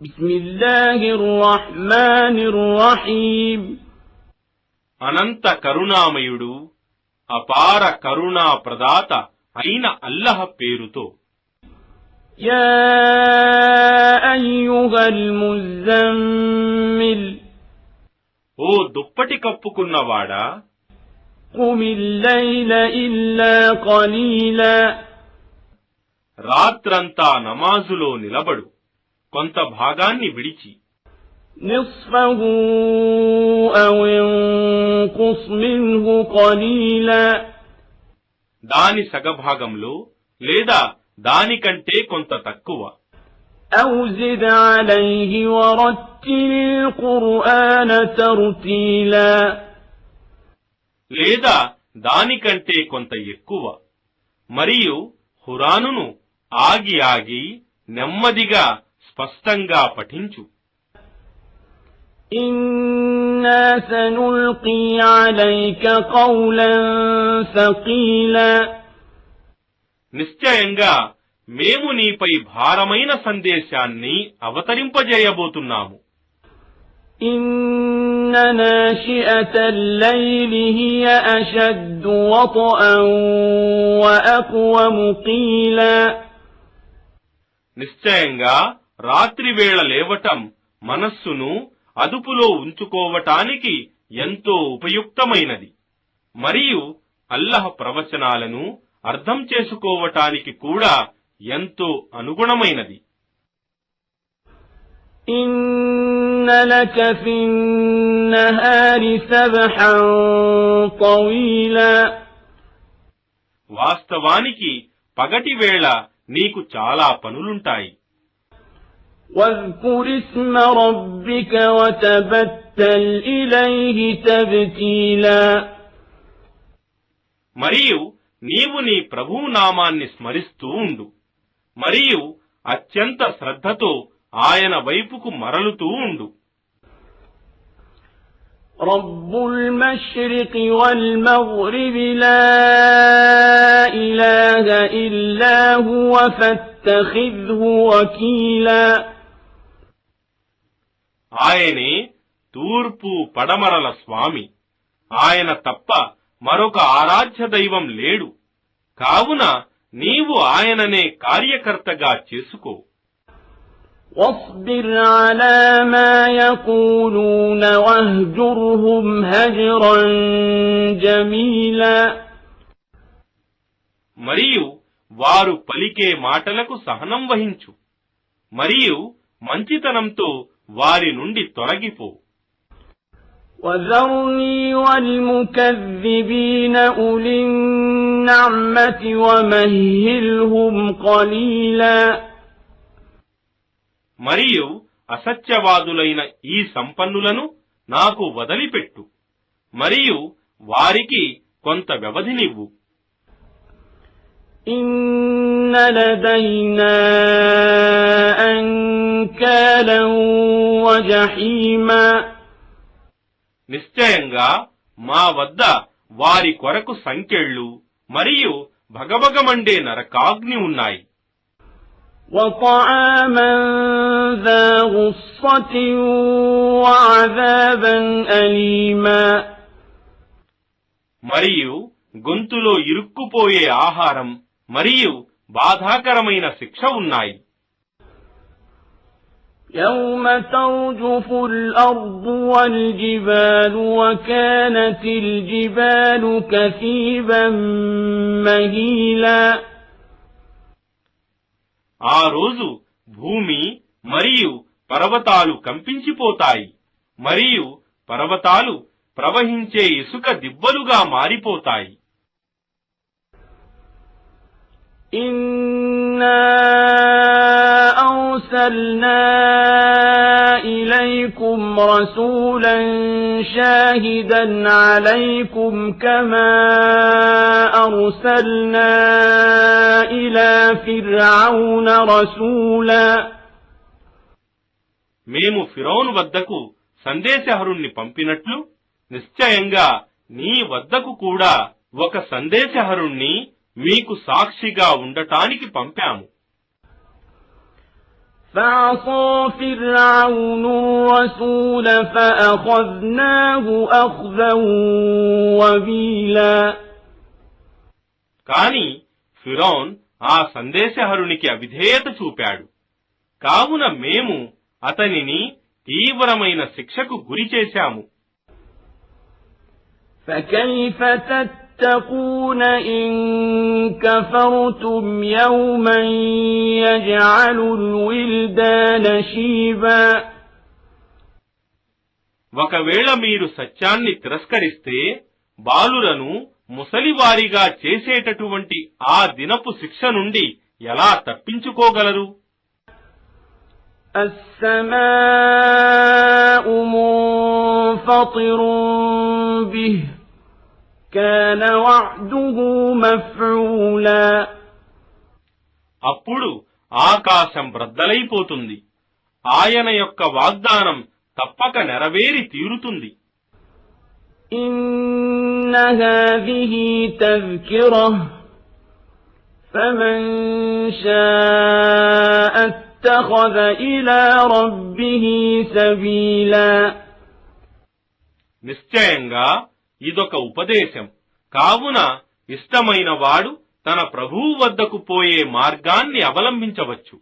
బిస్మిల్లాహిర్ రహ్మానిర్ రహీం. అనంత కరుణామయుడు అపార కరుణా ప్రదాత అయిన అల్లహ పేరుతో. యా అయ్యుహల్ ముజమ్మిల్, ఓ దుప్పటి కప్పుకున్నవాడా, ఖుమిల్ లైల ఇల్లా ఖలీలా, రాత్రంతా నమాజులో నిలబడు, కొంత భాగాన్ని విడిచి. నిస్ఫహు ఔ ఇంఖుస్ మిన్హు ఖలీలా, దాని సగభాగంలో లేదా దానికంటే కొంత తక్కువ. ఔ జిద్ అలైహి వరత్తిలిల్ ఖుర్ఆన తర్తీలా, లేదా దానికంటే కొంత ఎక్కువ. మరియు ఖురానును ఆగి ఆగి నెమ్మదిగా స్పష్టంగా పఠించు. ఇన్నా సనుల్కీ అలైక ఖౌలన్ సకీలా, నిశ్చయంగా మేము నీపై భారమైన సందేశాన్ని అవతరింపజేయబోతున్నాము. ఇన్న నాషిఅతల్ లైలి హియ అషద్దు వత్అన్ వ అఖ్వము ఖీలా, నిశ్చయంగా రాత్రివేళ లేవటం మనస్సును అదుపులో ఉంచుకోవటానికి ఎంతో ఉపయుక్తమైనది, మరియు అల్లహ ప్రవచనాలను అర్థం చేసుకోవటానికి కూడా ఎంతో అనుగుణమైనది. ఇన్న లక ఫిన్నహారి సబ్హన్ తవీలా, వాస్తవానికి పగటి వేళ నీకు చాలా పనులుంటాయి. వజ్కుర్ ఇస్మ రబ్బిక వతబత్తల్ ఇలైహి తబ్తీలా, మరియు నీవు నీ ప్రభువు నామాన్ని స్మరిస్తూ ఉండు, మరియు అత్యంత శ్రద్ధతో ఆయన వైపుకు మరలుతూ ఉండు. రబ్బుల్ మష్రికి వల్ మగ్రిబి లా ఇలాహ ఇల్లా హువ ఫత్తఖిద్హు వకీలా, ఆయనే తూర్పు పడమరల స్వామి, ఆయన తప్ప మరొక ఆరాధ్య దైవం లేడు, కావున నీవు ఆయననే కార్యకర్తగా చేసుకో. واصبر على ما يقولون واهجرهم هجرا جميلا, మరియు వారు పలికే మాటలకు సహనం వహించు, మరియు మంచితనంతో వారి నుండి తొలగిపో. وذرني والمكذبين أولي النعمة ومهلهم قليلا, మరియు అసత్యవాదులైన ఈ సంపన్నులను నాకు వదిలిపెట్టు, మరియు వారికి కొంత వ్యవధినివ్వు. ఇన్న లదైనా అంకాలం వజహీమా, నిశ్చయంగా మా వద్ద వారి కొరకు సంకెళ్ళు మరియు భగభగమండే నరకాగ్ని ఉన్నాయి. وطعاما ذا غصة وعذابا أليما, మరియు గొంతులో ఇరుక్కుపోయే ఆహారం మరియు బాధాకరమైన శిక్ష ఉన్నాయి. يوم ترجف الأرض والجبال وكانت الجبال كثيبا مهيلا, ఆ రోజు భూమి మరియు పర్వతాలు కంపించిపోతాయి, మరియు పర్వతాలు ప్రవహించే ఇసుక దిబ్బలుగా మారిపోతాయి. ఇన్నా అర్సల్నా ఇలైకుం రసూలన్ షాహిదన్ అలైకుం కమా అర్సల్నా ఇలా ఫిర్ఔన రసూలా, మేము ఫిరౌను వద్దకు సందేశహరుణ్ణి పంపినట్లు నిశ్చయంగా నీ వద్దకు కూడా ఒక సందేశహరుణ్ణి మీకు సాక్షిగా ఉండటానికి పంపాము. فعصى فرعون الرسول فأخذناه أخذا وبيلا. కాని ఫిరౌన్ ఆ సందేశహరునికి అవిధేయత చూపాడు. కావున మేము అతనిని తీవ్రమైన శిక్షకు గురి చేశాము. فكيف تتقون إن كفرتم يوما يجعل الولدان شيبا. ఒకవేళ మీరు సత్యాన్ని తిరస్కరిస్తే బాలులను ముసలివారిగా చేసేటటువంటి ఆ దినపు శిక్ష నుండి ఎలా తప్పించుకోగలరు? السماء منفطر به كان وعده مفعولا. అప్పుడు ఆకాశం బ్రద్దలైపోతుంది. ఆయన యొక్క వాగ్దానం తప్పక నెరవేరి తీరుతుంది. إن هذه تذكرة فمن شاء اتخذ إلى ربه سبيلا. నిశ్చయంగా ఇదొక ఉపదేశం. కావున ఇష్టమైన వాడు తన ప్రభువు వద్దకు పోయే మార్గాన్ని అవలంబించవచ్చు.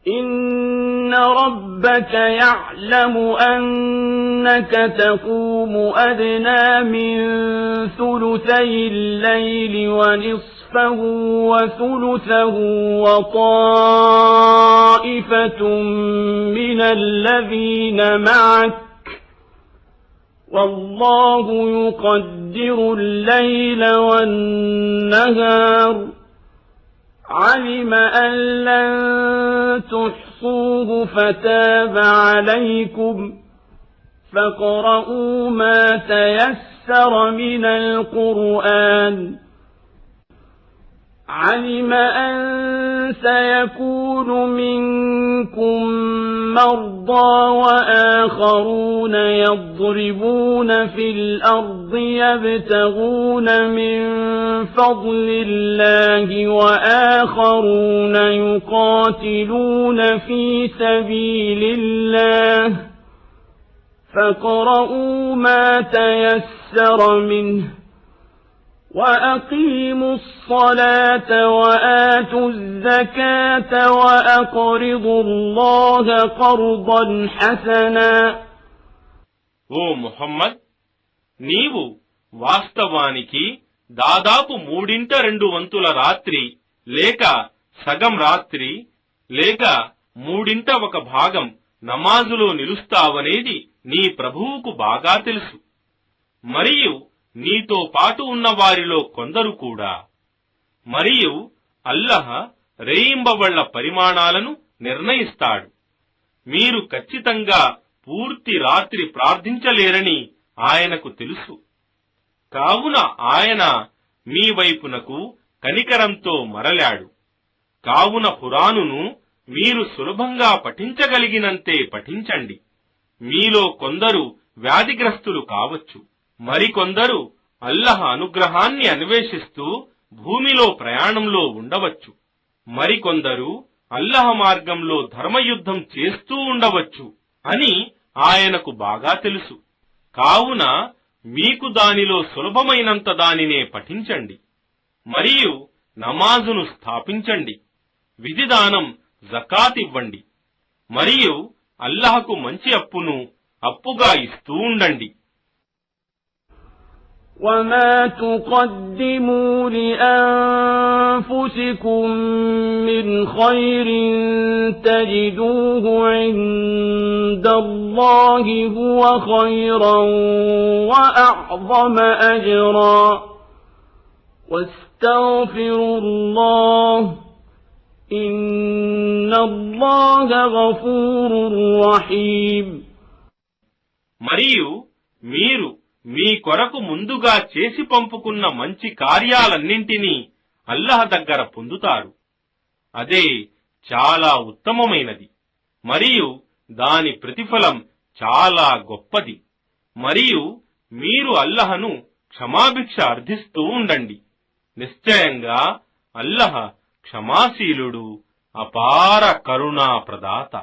إن ربك يعلم أنك تقوم أدنى من ثلثي الليل ونصفه وثلثه وطائفة من الذين معك والله يقدر الليل والنهار علم أن لن تحصوه فتاب عليكم فاقرؤوا ما تيسر من القرآن علم أن سيكون منكم مرضى وآخرون يضربون في الأرض يبتغون من فضل الله وآخرون يقاتلون في سبيل الله فاقرؤوا ما تيسر منه وأقيموا الصلاة وآتوا الزكاة وأقرضوا الله قرضا حسنا. ఓ ముహమ్మద్, నీవు వాస్తవానికి దాదాపు 3/2 రాత్రి లేక సగం రాత్రి లేక 1/3 భాగం నమాజులో నిలుస్తావనేది నీ ప్రభువుకు బాగా తెలుసు. మరియు నీతో పాటు ఉన్న వారిలో కొందరు కూడా. మరియు అల్లహ్ రేయింబవళ్ల పరిమాణాలను నిర్ణయిస్తాడు. మీరు ఖచ్చితంగా పూర్తి రాత్రి ప్రార్థించలేరని ఆయనకు తెలుసు. కావున ఆయన మీ వైపునకు కనికరంతో మరలాడు. కావున ఖురానును మీరు సులభంగా పఠించగలిగినంతే పఠించండి. మీలో కొందరు వ్యాధిగ్రస్తులు కావచ్చు. మరికొందరు అల్లహ్ అనుగ్రహాన్ని అన్వేషిస్తూ భూమిలో ప్రయాణంలో ఉండవచ్చు. మరికొందరు అల్లహ్ మార్గంలో ధర్మయుద్ధం చేస్తూ ఉండవచ్చు అని ఆయనకు బాగా తెలుసు. కావున మీకు దానిలో సులభమైనంత దానినే పఠించండి. మరియు నమాజును స్థాపించండి. విధిదానం జకాత్ ఇవ్వండి. మరియు అల్లహకు మంచి అప్పుగా ఇస్తూ ఉండండి. وما تقدموا لأنفسكم من خير تجدوه عند الله هو خيرا وأعظم أجرا واستغفروا الله إن الله غفور رحيم. మరియు మీరు మీ కొరకు ముందుగా చేసి పంపుకున్న మంచి కార్యాలన్నింటినీ అల్లహ్ దగ్గర పొందుతారు. అదే చాలా ఉత్తమమైనది మరియు దాని ప్రతిఫలం చాలా గొప్పది. మరియు మీరు అల్లహను క్షమాభిక్ష అర్థిస్తూ ఉండండి. నిశ్చయంగా అల్లహ్ క్షమాశీలుడు, అపార కరుణా ప్రదాత.